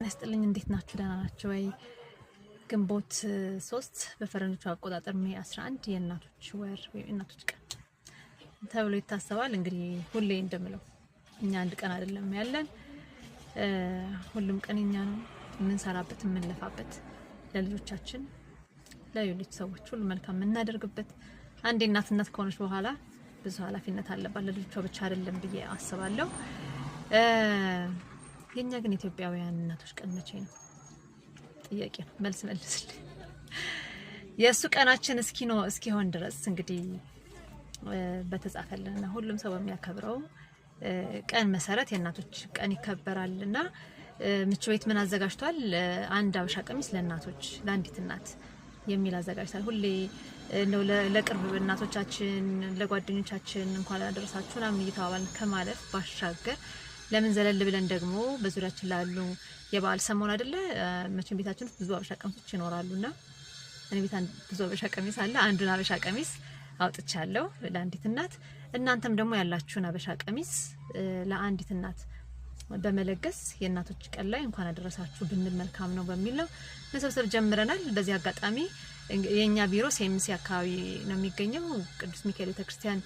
ይስጥልኝ እንዴት ናችሁ? ደህና ናችሁ ወይ? ግንቦት 3 በፈረንጆቹ አቆጣጠር ሜይ 11 የእናቶች ወር ወይም እናቶች ቀን ተብሎ ይታሰባል። እንግዲህ ሁሌ እንደምለው እኛ አንድ ቀን አይደለም ያለን፣ ሁሉም ቀን እኛ ነው የምንሰራበት የምንለፋበት፣ ለልጆቻችን ለሌሎች ሰዎች ሁሉ መልካም የምናደርግበት። አንዴ እናትነት ከሆነች በኋላ ብዙ ኃላፊነት አለባት ለልጆቿ ብቻ አይደለም ብዬ አስባለሁ። የኛ ግን ኢትዮጵያውያን እናቶች ቀን መቼ ነው? ጥያቄ ነው። መልስ መልስልኝ። የሱ ቀናችን እስኪሆን ድረስ እንግዲህ በተጻፈልና ሁሉም ሰው በሚያከብረው ቀን መሰረት የእናቶች ቀን ይከበራልና ምቹ ቤት ምን አዘጋጅቷል? አንድ አበሻ ቀሚስ ለእናቶች ለአንዲት እናት የሚል አዘጋጅቷል። ሁሌ ነው ለቅርብ እናቶቻችን ለጓደኞቻችን እንኳን አደረሳችሁ ምናምን እየተባባልን ከማለፍ ባሻገር ለምን ዘለል ብለን ደግሞ በዙሪያችን ላሉ የበዓል ሰሞን አይደለ መቼም ቤታችን ብዙ አበሻ ቀሚሶች ይኖራሉና እኔ ቤት ብዙ አበሻ ቀሚስ አለ። አንዱን አበሻ ቀሚስ አውጥቻለሁ ለአንዲት እናት። እናንተም ደግሞ ያላችሁን አበሻ ቀሚስ ለአንዲት እናት በመለገስ የእናቶች ቀን ላይ እንኳን አደረሳችሁ ብንል መልካም ነው በሚል ነው መሰብሰብ ጀምረናል። በዚህ አጋጣሚ የኛ ቢሮ ሴምሲ አካባቢ ነው የሚገኘው፣ ቅዱስ ሚካኤል ቤተክርስቲያን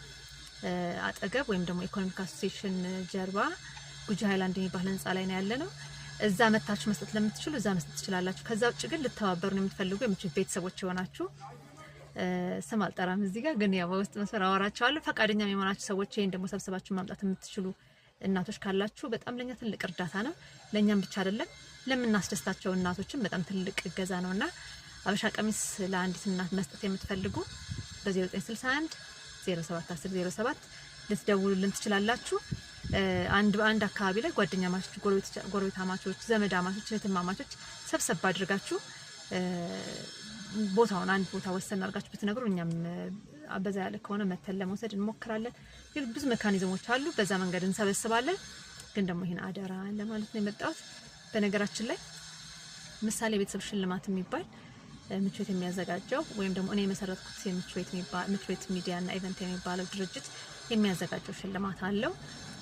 አጠገብ ወይም ደግሞ ኢኮኖሚክ አሶሲዬሽን ጀርባ ጉጂ ሃይላንድ የሚባል ህንጻ ላይ ነው ያለነው። እዛ መታችሁ መስጠት ለምትችሉ እዛ መስጠት ትችላላችሁ። ከዛ ውጭ ግን ልተባበሩ ነው የምትፈልጉ የምትችሉ ቤተሰቦች ይሆናችሁ ስም አልጠራም እዚህ ጋር ግን ያው በውስጥ መስመር አወራቸዋለሁ። ፈቃደኛ የሆናችሁ ሰዎች ይሄን ደግሞ ሰብስባችሁ ማምጣት የምትችሉ እናቶች ካላችሁ በጣም ለኛ ትልቅ እርዳታ ነው። ለኛም ብቻ አይደለም ለምናስደስታቸው እናቶችም በጣም ትልቅ እገዛ ነውና አበሻ ቀሚስ ለአንዲት እናት መስጠት የምትፈልጉ በ0961 071007 ልትደውሉልን ትችላላችሁ። አንድ አካባቢ ላይ ጓደኛ ማቾች፣ ጎረቤት አማቾች፣ ዘመድ አማቾች፣ እህትማማቾች ሰብሰብ አድርጋችሁ ቦታውን አንድ ቦታ ወሰን አድርጋችሁ ብትነግሩ እኛም አበዛ ያለ ከሆነ መተን ለመውሰድ እንሞክራለን። ብዙ ሜካኒዝሞች አሉ፣ በዛ መንገድ እንሰበስባለን። ግን ደግሞ ይሄን አደራ ለማለት ነው የመጣሁት። በነገራችን ላይ ምሳሌ ቤተሰብ ሽልማት የሚባል ምቹ ቤት የሚያዘጋጀው ወይም ደግሞ እኔ የመሰረትኩት ምቹ ቤት ሚዲያ እና ኢቨንት የሚባለው ድርጅት የሚያዘጋጀው ሽልማት አለው።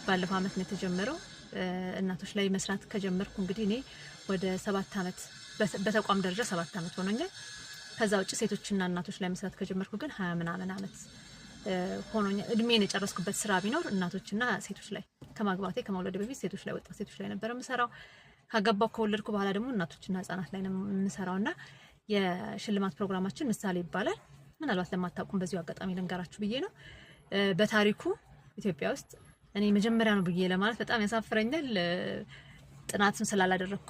ባለፈው አመት ነው የተጀመረው። እናቶች ላይ መስራት ከጀመርኩ እንግዲህ እኔ ወደ 7 አመት በተቋም ደረጃ 7 አመት ሆኖኛል። ከዛ ውጭ ሴቶችና እናቶች ላይ መስራት ከጀመርኩ ግን 20 ምናምን አመት ሆኖኛል። እድሜን የጨረስኩበት ስራ ቢኖር እናቶችና ሴቶች ላይ ከመውለድ በፊት ሴቶች ላይ ወጣት ሴቶች ላይ ነበር የምሰራው። ካገባው ከወለድኩ በኋላ ደግሞ እናቶችና ህጻናት ላይ ነው የምሰራውና የሽልማት ፕሮግራማችን ምሳሌ ይባላል። ምናልባት ለማታውቁም በዚሁ አጋጣሚ ልንገራችሁ ብዬ ነው። በታሪኩ ኢትዮጵያ ውስጥ እኔ መጀመሪያ ነው ብዬ ለማለት በጣም ያሳፍረኛል፣ ጥናትም ስላላደረኩ